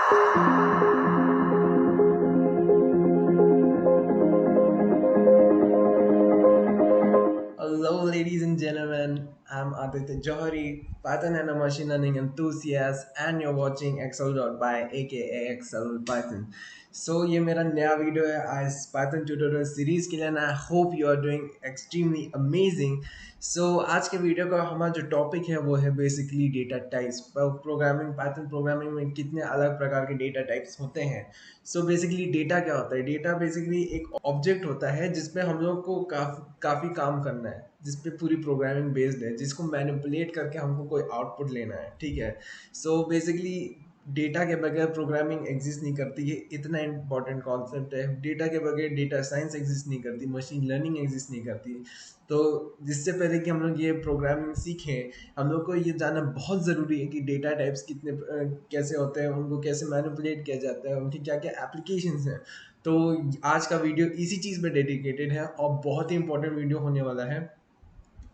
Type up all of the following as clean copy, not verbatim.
Hello, ladies and gentlemen. I'm Aditya Johari, Python and a machine learning enthusiast, and you're watching Excel.by, aka Excel with Python. So ये मेरा नया video है आज Python tutorial series के लिए, and I hope you are doing extremely amazing. So आज के video का हमारा जो टॉपिक है वो है basically data types. Programming Python programming में कितने अलग प्रकार के डेटा टाइप्स होते हैं. सो बेसिकली डेटा क्या होता है. डेटा बेसिकली एक ऑब्जेक्ट होता है जिसपे हम लोग को काफ़ी काम करना है, जिसपे पूरी प्रोग्रामिंग बेस्ड है, जिसको मैनिपुलेट करके हमको कोई आउटपुट लेना है. ठीक है. सो बेसिकली डेटा के बगैर प्रोग्रामिंग एग्जिस्ट नहीं करती है. इतना इंपॉर्टेंट कॉन्सेप्ट है. डेटा के बगैर डेटा साइंस एग्जिस्ट नहीं करती, मशीन लर्निंग एग्जिस्ट नहीं करती. तो जिससे पहले कि हम लोग ये प्रोग्रामिंग सीखें, हम लोग को ये जानना बहुत ज़रूरी है कि डेटा टाइप्स कितने कैसे होते हैं, उनको कैसे मैनिपुलेट किया जाता है, उनकी क्या क्या एप्लीकेशंस हैं. तो आज का वीडियो इसी चीज़ में डेडिकेटेड है और बहुत ही इंपॉर्टेंट वीडियो होने वाला है.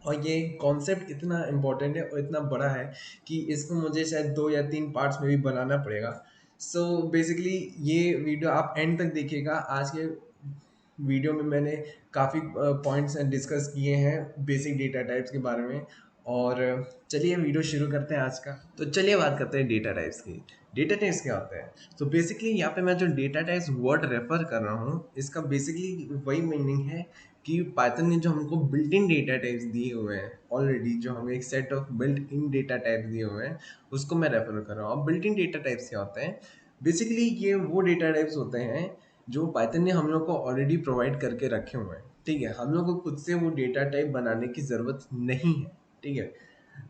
और ये कॉन्सेप्ट इतना इम्पोर्टेंट है और इतना बड़ा है कि इसको मुझे शायद 2 या 3 पार्ट्स में भी बनाना पड़ेगा. सो बेसिकली ये वीडियो आप एंड तक देखिएगा. आज के वीडियो में मैंने काफ़ी पॉइंट्स डिस्कस किए हैं बेसिक डेटा टाइप्स के बारे में. और चलिए वीडियो शुरू करते हैं आज का. तो चलिए बात करते हैं डेटा टाइप्स की. डेटा टाइप्स क्या होते हैं. तो बेसिकली यहाँ पे मैं जो डेटा टाइप्स वर्ड रेफर कर रहा हूँ, इसका बेसिकली वही मीनिंग है कि पाइथन ने जो हमको बिल्ट इन डेटा टाइप्स दिए हुए हैं ऑलरेडी, जो हमें एक set of built in data types दिए हुए हैं, उसको मैं रेफर कर रहा हूँ. अब बिल्ट इन डेटा टाइप्स क्या होते हैं. बेसिकली ये वो डेटा टाइप्स होते हैं जो पाइथन ने हम लोग को ऑलरेडी प्रोवाइड करके रखे हुए हैं. ठीक है. हम लोग को खुद से वो डेटा टाइप बनाने की ज़रूरत नहीं है. ठीक है.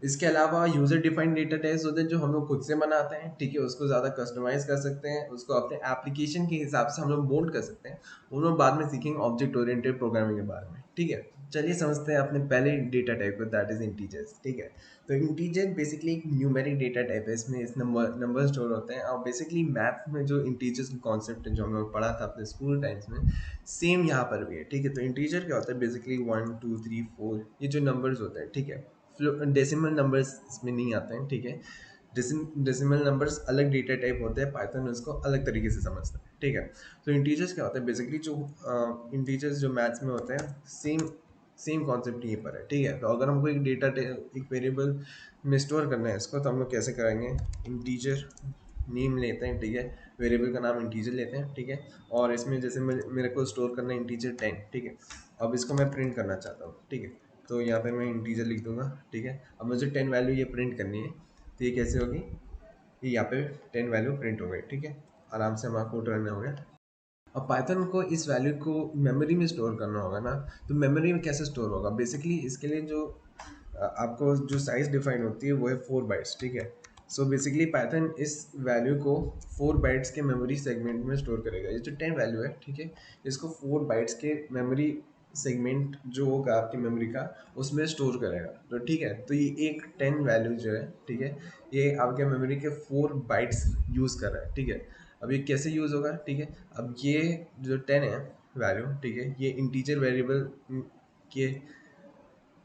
इसके अलावा यूज़र डिफाइंड डेटा टाइप्स होते हैं जो हम लोग खुद से बनाते हैं. ठीक है. उसको ज़्यादा कस्टमाइज़ कर सकते हैं, उसको अपने एप्लीकेशन के हिसाब से हम लोग मोल्ड कर सकते हैं. वो लोग बाद में सीखेंगे ऑब्जेक्ट ओरिएंटेड प्रोग्रामिंग के बारे में. ठीक है. चलिए समझते हैं अपने पहले डेटा टाइप को, दैट इज़ इंटीजर्स. ठीक है. तो इंटीजर बेसिकली एक न्यूमेरिक डेटा टाइप है. इसमें इस नंबर स्टोर होते हैं. और बेसिकली मैथ में जो इंटीजर्स का कॉन्सेप्ट है जो हम लोग पढ़ा था अपने स्कूल टाइम्स में, सेम यहाँ पर भी है. ठीक है. तो इंटीजर क्या होता है. बेसिकली 1 2 3 4 ये जो नंबर्स होते हैं. ठीक है. डेसिमल नंबर्स इसमें नहीं आते हैं. ठीक है. डेसिमल नंबर्स अलग डेटा टाइप होते हैं. पाइथन उसको अलग तरीके से समझता है. ठीक है. तो इंटीजर्स क्या होता है. बेसिकली जो इंटीजर्स जो मैथ्स में होते हैं, सेम सेम कॉन्सेप्ट यहीं पर है. ठीक है. तो अगर हमको एक एक वेरिएबल में स्टोर करना है इसको, तो हम लोग कैसे करेंगे. इंटीजर नेम लेते हैं. ठीक है. वेरिएबल का नाम इंटीजर लेते हैं. ठीक है. और इसमें जैसे मेरे को स्टोर करना है इंटीजर 10. ठीक है. अब इसको मैं प्रिंट करना चाहता हूँ. ठीक है. तो यहाँ पे मैं इंटीजर लिख दूंगा. ठीक है. अब मुझे 10 वैल्यू ये प्रिंट करनी है. तो ये कैसे होगी. ये यहाँ पे 10 वैल्यू प्रिंट हो गई. ठीक है. आराम से हमारा कोड रन हो गया. अब पाइथन को इस वैल्यू को मेमोरी में स्टोर करना होगा ना. तो मेमोरी में कैसे स्टोर होगा. बेसिकली इसके लिए जो आपको जो साइज डिफाइन होती है वो है 4 बाइट्स. ठीक है. सो बेसिकली पाइथन इस वैल्यू को 4 बाइट्स के मेमोरी सेगमेंट में स्टोर करेगा. ये जो 10 वैल्यू है. ठीक है. इसको 4 बाइट्स के मेमोरी सेगमेंट जो होगा आपकी मेमोरी का, उसमें स्टोर करेगा. तो ठीक है. तो ये एक 10 वैल्यू जो है. ठीक है. ये आपके मेमोरी के 4 बाइट्स यूज़ कर रहा है. ठीक है. अब ये कैसे यूज़ होगा. ठीक है. अब ये जो 10 है वैल्यू. ठीक है. ये इंटीजर वेरिएबल के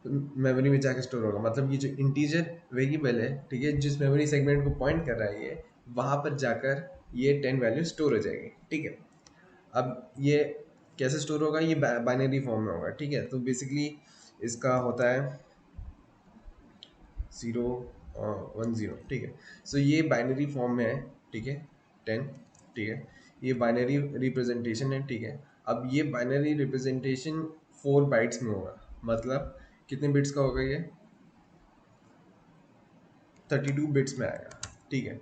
मेमोरी में जाकर स्टोर होगा. मतलब ये जो इंटीजर वेरिएबल है. ठीक है. जिस मेमोरी सेगमेंट को पॉइंट कर रहा है ये, वहाँ पर जाकर ये 10 वैल्यू स्टोर हो जाएगी. ठीक है. अब ये कैसे स्टोर होगा. ये बाइनरी फॉर्म में होगा. ठीक है. तो बेसिकली इसका होता है 0 1 0. ठीक है. सो ये बाइनरी फॉर्म में है. ठीक है. 10. ठीक है. ये बाइनरी रिप्रेजेंटेशन है. ठीक है. अब ये बाइनरी रिप्रेजेंटेशन 4 बाइट्स में होगा. मतलब कितने बिट्स का होगा ये. 32 बिट्स में आएगा. ठीक है.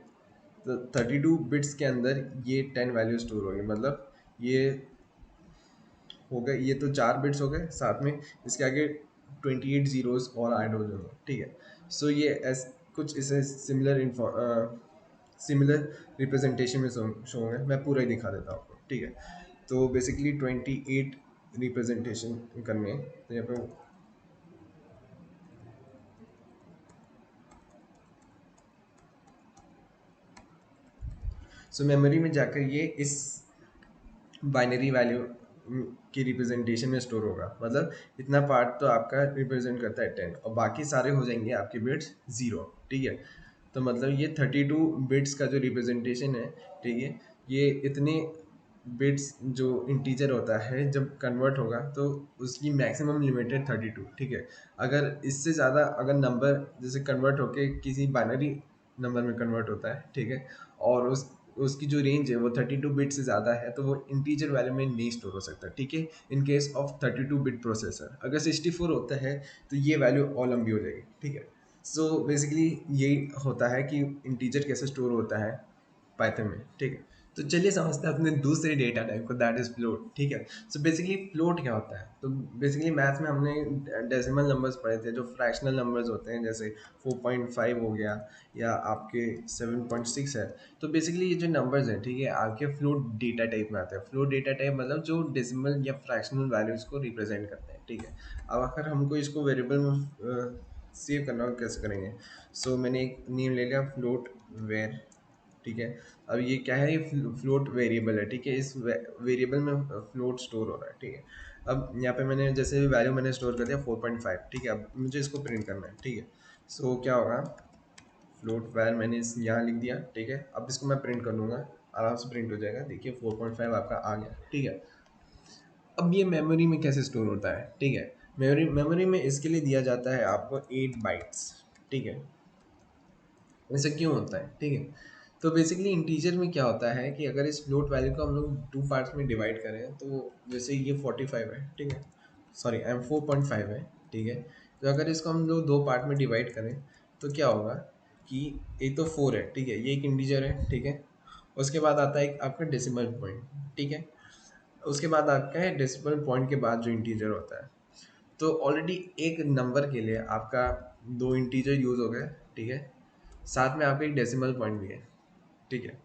तो 32 बिट्स के अंदर ये 10 वैल्यू स्टोर होगी. मतलब ये हो गए. ये तो 4 बिट्स हो गए. साथ में इसके आगे 28 जीरोस और ऐड हो जाएंगे. ठीक है. सो ये कुछ इसे सिमिलर रिप्रेजेंटेशन में शो होंगे. मैं पूरा ही दिखा देता हूँ आपको. ठीक है. तो बेसिकली 28 रिप्रेजेंटेशन करने हैं. तो यहाँ पे मेमोरी में जाकर ये इस बाइनरी वैल्यू की रिप्रेजेंटेशन में स्टोर होगा. मतलब इतना पार्ट तो आपका रिप्रेजेंट करता है 10 और बाकी सारे हो जाएंगे आपके बिट्स 0. ठीक है. तो मतलब ये 32 बिट्स का जो रिप्रेजेंटेशन है, ठीक है, ये इतने बिट्स जो इंटीजर होता है जब कन्वर्ट होगा तो उसकी मैक्सिमम लिमिट है 32, ठीक है। अगर इससे ज़्यादा अगर नंबर जैसे कन्वर्ट होके किसी बाइनरी नंबर में कन्वर्ट होता है, ठीक है, और उसकी जो रेंज है वो 32 बिट से ज़्यादा है तो वो इंटीजर वैल्यू में नहीं स्टोर हो सकता, ठीक है, in case of 32 bit processor. अगर 64 होता है तो ये वैल्यू और लंबी हो जाएगी, ठीक है। सो बेसिकली यही होता है कि इंटीजर कैसे स्टोर होता है पाइथन में, ठीक है। तो चलिए समझते हैं अपने दूसरे डेटा टाइप को, दैट इज फ्लोट, ठीक है। सो बेसिकली फ्लोट क्या होता है, तो बेसिकली मैथ्स में हमने डेसिमल नंबर्स पढ़े थे, जो फ्रैक्शनल नंबर्स होते हैं, जैसे 4.5 हो गया या आपके 7.6 है। तो बेसिकली ये जो नंबर्स हैं, ठीक है, आपके फ्लोट डेटा टाइप में आते हैं। फ्लोट डेटा टाइप मतलब जो डेसिमल या फ्रैक्शनल वैल्यूज को रिप्रेजेंट करते हैं, ठीक है। अब अगर हमको इसको वेरिएबल में सेव करना हो कैसे करेंगे। सो मैंने एक नेम ले लिया फ्लोट वेर, ठीक है। अब ये क्या है, ये फ्लोट वेरिएबल है, ठीक है। इस वेरिएबल में फ्लोट स्टोर हो रहा है, ठीक है। अब यहाँ पे मैंने जैसे वैल्यू मैंने स्टोर कर दिया 4.5, ठीक है। अब मुझे इसको प्रिंट करना है, ठीक है। सो क्या होगा, फ्लोट वैर मैंने इस यहाँ लिख दिया, ठीक है। अब इसको मैं प्रिंट कर लूँगा, आराम से प्रिंट हो जाएगा, देखिए 4.5 आपका आ गया, ठीक है। अब ये मेमोरी में कैसे स्टोर होता है, ठीक है। मेमोरी मेमोरी में इसके लिए दिया जाता है आपको 8 बाइट्स, ठीक है। ऐसा क्यों होता है, ठीक है। तो बेसिकली इंटीजर में क्या होता है कि अगर इस फ्लोट वैल्यू को हम लोग टू पार्ट्स में डिवाइड करें, तो जैसे ये 45 है, ठीक है, सॉरी एम 4.5 है, ठीक है। तो अगर इसको हम लोग दो पार्ट में डिवाइड करें तो क्या होगा कि एक तो 4 है, ठीक है, ये एक इंटीजर है, ठीक है। उसके बाद आता है एक आपका डेसिमल पॉइंट, ठीक है। उसके बाद आपका है डेसिमल पॉइंट के बाद जो इंटीजर होता है। तो ऑलरेडी एक नंबर के लिए आपका दो इंटीजर यूज़ हो गए, ठीक है, साथ में आपका एक डेसिमल पॉइंट भी है, ठीक है।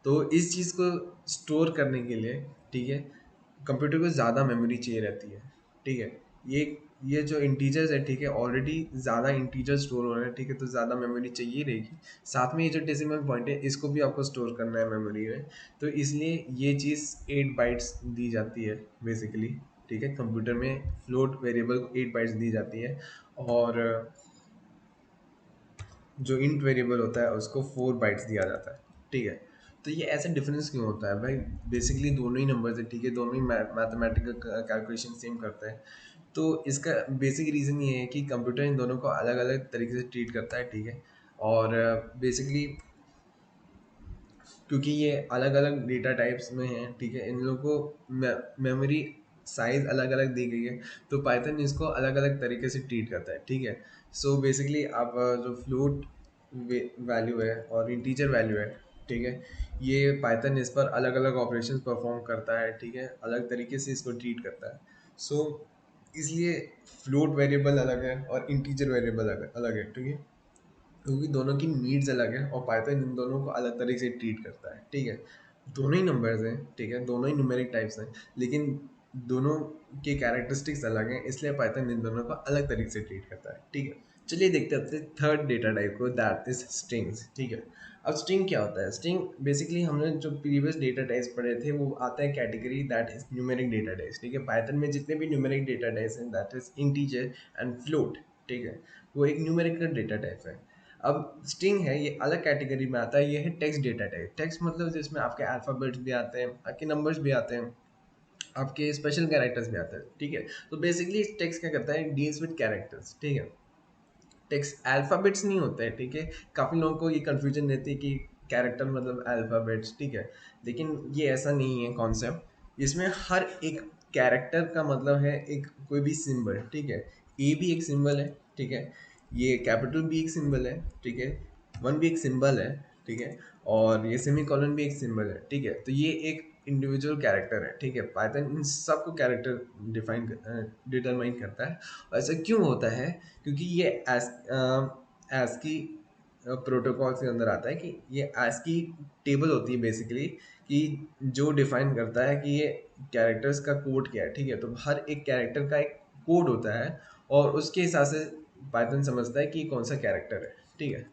तो इस चीज़ को स्टोर करने के लिए, ठीक है, कंप्यूटर को ज़्यादा मेमोरी चाहिए रहती है, ठीक है। ये ये जो इंटीजर्स है, ठीक है, ऑलरेडी ज़्यादा इंटीजर स्टोर हो रहे हैं, ठीक है, तो ज़्यादा मेमोरी चाहिए रहेगी। साथ में ये जो डेसिमल पॉइंट है इसको भी आपको स्टोर करना है मेमोरी में, तो इसलिए ये चीज़ 8 बाइट्स दी जाती है बेसिकली, ठीक है। कंप्यूटर में फ्लोट वेरिएबल को 8 बाइट्स दी जाती है, और जो इंट वेरिएबल होता है उसको 4 बाइट्स दिया जाता है, ठीक है। तो ये ऐसे डिफरेंस क्यों होता है भाई, बेसिकली दोनों ही नंबर्स है, ठीक है, दोनों ही मैथमेटिकल कैलकुलेशन सेम करते हैं। तो इसका बेसिक रीज़न ये है कि कंप्यूटर इन दोनों को अलग अलग तरीके से ट्रीट करता है, ठीक है। और बेसिकली क्योंकि ये अलग अलग डेटा टाइप्स में हैं, ठीक है, इन लोगों को मेमोरी साइज अलग अलग दी गई है, तो पाइथन इसको अलग अलग तरीके से ट्रीट करता है, ठीक है। सो बेसिकली आप जो फ्लोट वैल्यू है और इंटीजर वैल्यू है, ठीक है, ये पाइथन इस पर अलग अलग ऑपरेशंस परफॉर्म करता है, ठीक है, अलग तरीके से इसको ट्रीट करता है। सो इसलिए फ्लोट वेरिएबल अलग है और इंटीजर वेरिएबल अलग अलग है, ठीक है, क्योंकि दोनों की नीड्स अलग है और पाइथन इन दोनों को अलग तरीके से ट्रीट करता है, ठीक है। दोनों ही नंबर्स हैं, ठीक है, दोनों ही न्यूमेरिक टाइप्स हैं, लेकिन दोनों के कैरेक्टरिस्टिक्स अलग हैं, इसलिए पाइथन इन दोनों को अलग तरीके से ट्रीट करता है, ठीक है। चलिए देखते हैं अपने थर्ड डेटा टाइप को, दैट इज स्ट्रिंग्स, ठीक है। अब स्ट्रिंग क्या होता है, स्ट्रिंग बेसिकली हमने जो प्रीवियस डेटा टाइप्स पढ़े थे वो आता है category that is numeric data types, ठीक है। पाइथन में जितने भी न्यूमेरिक डेटा टाइप्स हैं that is integer and float, ठीक है, वो एक न्यूमेरिकल डेटा टाइप है। अब स्ट्रिंग है, ये अलग कैटेगरी में आता है, ये है टेक्स्ट डेटा टाइप। टेक्स्ट मतलब जिसमें आपके अल्फ़ाबेट्स भी आते हैं, आपके नंबर्स भी आते हैं, आपके स्पेशल कैरेक्टर्स भी आते हैं, ठीक है। तो बेसिकली टेक्स्ट क्या करता है, डील्स विद कैरेक्टर्स, ठीक है। टेक्स्ट अल्फ़ाबेट्स नहीं होते हैं, ठीक है। काफ़ी लोगों को ये कन्फ्यूजन रहती है कि कैरेक्टर मतलब अल्फ़ाबेट्स, ठीक है, लेकिन ये ऐसा नहीं है कॉन्सेप्ट। इसमें हर एक कैरेक्टर का मतलब है एक कोई भी सिंबल, ठीक है। ए भी एक सिंबल है, ठीक है, ये कैपिटल भी एक सिंबल है, ठीक है, वन भी एक सिंबल है, ठीक है, और ये सेमी कॉलन भी एक सिंबल है, ठीक है। तो ये एक इंडिविजुअल कैरेक्टर है, ठीक है। पाइथन इन सबको कैरेक्टर डिटरमाइन करता है। और ऐसा क्यों होता है, क्योंकि ये ASCII प्रोटोकॉल के अंदर आता है कि ये ASCII टेबल होती है बेसिकली, कि जो डिफाइन करता है कि ये कैरेक्टर्स का कोड क्या है, ठीक है। तो हर एक कैरेक्टर का एक कोड होता है और उसके हिसाब से पाइथन समझता है कि ये कौन सा कैरेक्टर है, ठीक है।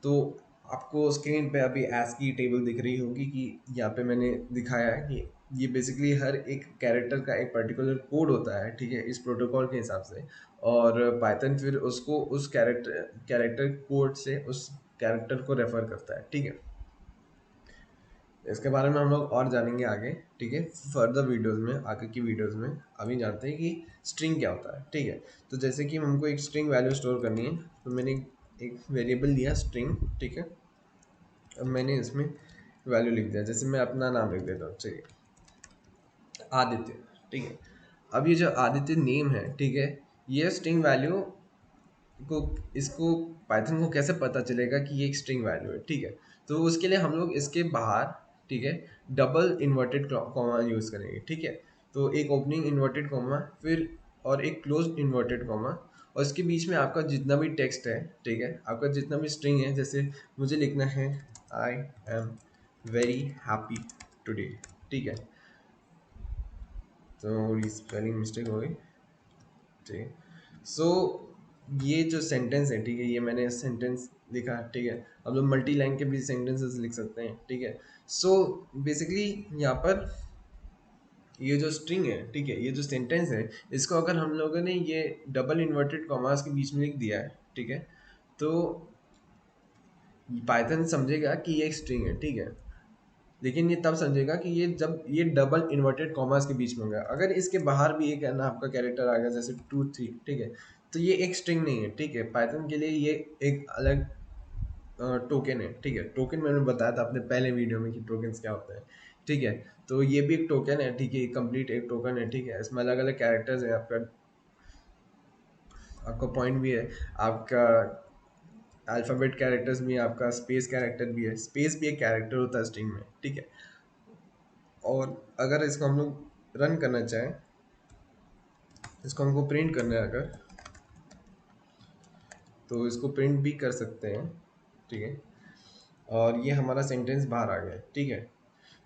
तो आपको स्क्रीन पे अभी ASCII टेबल दिख रही होगी कि यहाँ पे मैंने दिखाया है कि ये बेसिकली हर एक कैरेक्टर का एक पर्टिकुलर कोड होता है, ठीक है, इस प्रोटोकॉल के हिसाब से। और पाइथन फिर उसको उस कैरेक्टर कैरेक्टर कोड से उस कैरेक्टर को रेफर करता है, ठीक है। इसके बारे में हम लोग और जानेंगे आगे, ठीक है, फर्दर वीडियोस में, आगे की वीडियोस में। अभी जानते हैं कि स्ट्रिंग क्या होता है, ठीक है। तो जैसे कि हमको एक स्ट्रिंग वैल्यू स्टोर करनी है, तो मैंने एक वेरिएबल दिया स्ट्रिंग, ठीक है। अब मैंने इसमें वैल्यू लिख दिया, जैसे मैं अपना नाम लिख देता हूँ, चलिए आदित्य, ठीक है। अब ये जो आदित्य नेम है, ठीक है, ये स्ट्रिंग वैल्यू को, इसको पाइथन को कैसे पता चलेगा कि ये एक स्ट्रिंग वैल्यू है, ठीक है। तो उसके लिए हम लोग इसके बाहर, ठीक है, डबल इन्वर्टेड कॉमा यूज़ करेंगे, ठीक है। तो एक ओपनिंग इन्वर्टेड कॉमा, फिर और एक क्लोज इन्वर्टेड कॉमा, और इसके बीच में आपका जितना भी टेक्स्ट है, ठीक है, आपका जितना भी स्ट्रिंग है, जैसे मुझे लिखना है I am very happy today, ठीक है। तो स्पेलिंग मिस्टेक हो गई, ठीक है। सो ये जो सेंटेंस है, ठीक है, ये मैंने सेंटेंस लिखा, ठीक है। अब लोग मल्टी लाइन के भी सेंटेंसेस लिख सकते हैं, ठीक है। सो बेसिकली यहाँ पर ये जो स्ट्रिंग है, ठीक है, ये जो सेंटेंस है, इसको अगर हम लोगों ने ये डबल इन्वर्टेड कॉमास के बीच में लिख दिया है, ठीक है, तो पाइथन समझेगा कि ये एक स्ट्रिंग है, ठीक है। लेकिन ये तब समझेगा कि ये जब ये डबल इन्वर्टेड कॉमास के बीच में होगा। अगर इसके बाहर भी एक है ना आपका कैरेक्टर आ गया, जैसे 2 3, ठीक है, तो ये एक स्ट्रिंग नहीं है, ठीक है। पाइथन के लिए ये एक अलग टोकन है, ठीक है। टोकन मैंने बताया था अपने पहले वीडियो में कि टोकन्स क्या होता है, ठीक है। तो ये भी एक टोकन है, ठीक है, कंप्लीट एक टोकन है, ठीक है। इसमें अलग अलग कैरेक्टर्स है, आपका आपका पॉइंट भी है, आपका अल्फ़ाबेट कैरेक्टर्स भी है, आपका स्पेस कैरेक्टर भी है। स्पेस भी एक कैरेक्टर होता है स्ट्रिंग में, ठीक है। और अगर इसको हम लोग रन करना चाहें, इसको हमको प्रिंट करना है अगर, तो इसको प्रिंट भी कर सकते हैं, ठीक है। और ये हमारा सेंटेंस बाहर आ गया, ठीक है।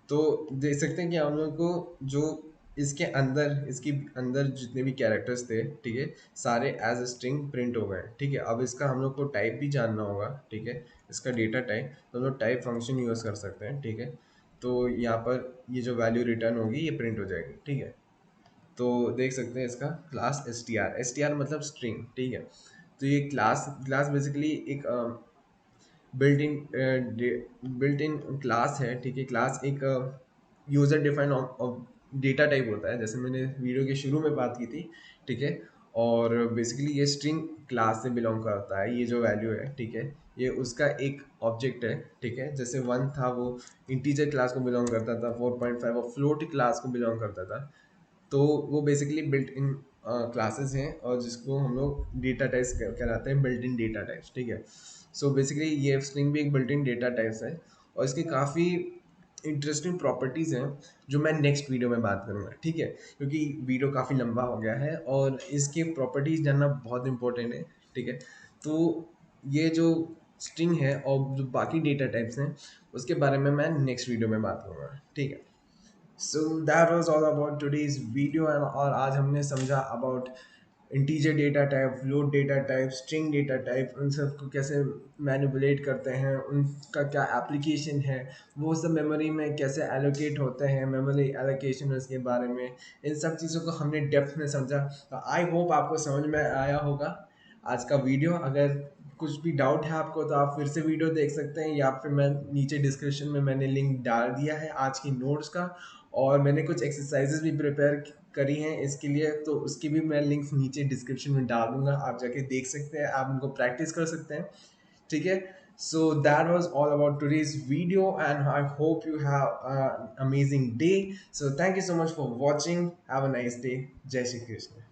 तो देख सकते हैं कि हम लोग को जो इसके अंदर, इसके अंदर जितने भी कैरेक्टर्स थे, ठीक है, सारे एज अ स्ट्रिंग प्रिंट हो गए, ठीक है। अब इसका हम लोग को टाइप भी जानना होगा, ठीक है, इसका डेटा टाइप, तो हम लोग टाइप फंक्शन यूज़ कर सकते हैं, ठीक है। तो यहाँ पर ये जो वैल्यू रिटर्न होगी ये प्रिंट हो जाएगी, ठीक है। तो देख सकते हैं इसका क्लास एस टी आर मतलब स्ट्रिंग, ठीक है। तो ये क्लास क्लास बेसिकली एक built in built in class है, ठीक है। क्लास एक यूज़र डिफाइंड डेटा टाइप होता है, जैसे मैंने वीडियो के शुरू में बात की थी, ठीक है। और बेसिकली ये स्ट्रिंग क्लास से बिलोंग करता है, ये जो वैल्यू है, ठीक है, ये उसका एक ऑब्जेक्ट है, ठीक है। जैसे 1 था वो इंटीजर क्लास को बिलोंग करता था, 4.5 वो फ्लोट क्लास को बिलोंग करता था। तो वो बेसिकली बिल्ट इन क्लासेस हैं, और जिसको हम लोग डेटा टाइप्स कहलाते हैं, बिल्ट इन डेटा टाइप्स, ठीक है। सो बेसिकली ये स्ट्रिंग भी एक बिल्ट इन डेटा टाइप्स है, और इसकी काफ़ी इंटरेस्टिंग प्रॉपर्टीज़ हैं जो मैं नेक्स्ट वीडियो में बात करूँगा, ठीक है। क्योंकि वीडियो काफ़ी लंबा हो गया है और इसके प्रॉपर्टीज़ जानना बहुत इंपॉर्टेंट है, ठीक है। तो ये जो स्ट्रिंग है और जो बाकी डेटा टाइप्स हैं, उसके बारे में मैं नेक्स्ट वीडियो में बात करूँगा, ठीक है। So that was all about today's video, and और आज हमने समझा about integer data type, float data type, string data type, उन सबको कैसे मैनिपुलेट करते हैं, उनका क्या एप्लीकेशन है, वो सब मेमोरी में कैसे एलोकेट होते हैं, मेमोरी एलोकेशन उसके बारे में, इन सब चीज़ों को हमने डेप्थ में समझा। तो आई होप आपको समझ में आया होगा आज का वीडियो। अगर कुछ भी डाउट है आपको तो आप फिर से वीडियो देख सकते हैं, या फिर मैं नीचे डिस्क्रिप्शन में मैंने लिंक डाल दिया है आज की नोट्स का, और मैंने कुछ एक्सरसाइजेस भी प्रिपेयर करी हैं इसके लिए, तो उसकी भी मैं लिंक्स नीचे डिस्क्रिप्शन में डाल दूंगा, आप जाके देख सकते हैं, आप उनको प्रैक्टिस कर सकते हैं, ठीक है। So that was all about today's video, and I hope you have amazing day. So thank you so much for watching, have a nice day. जय श्री कृष्ण।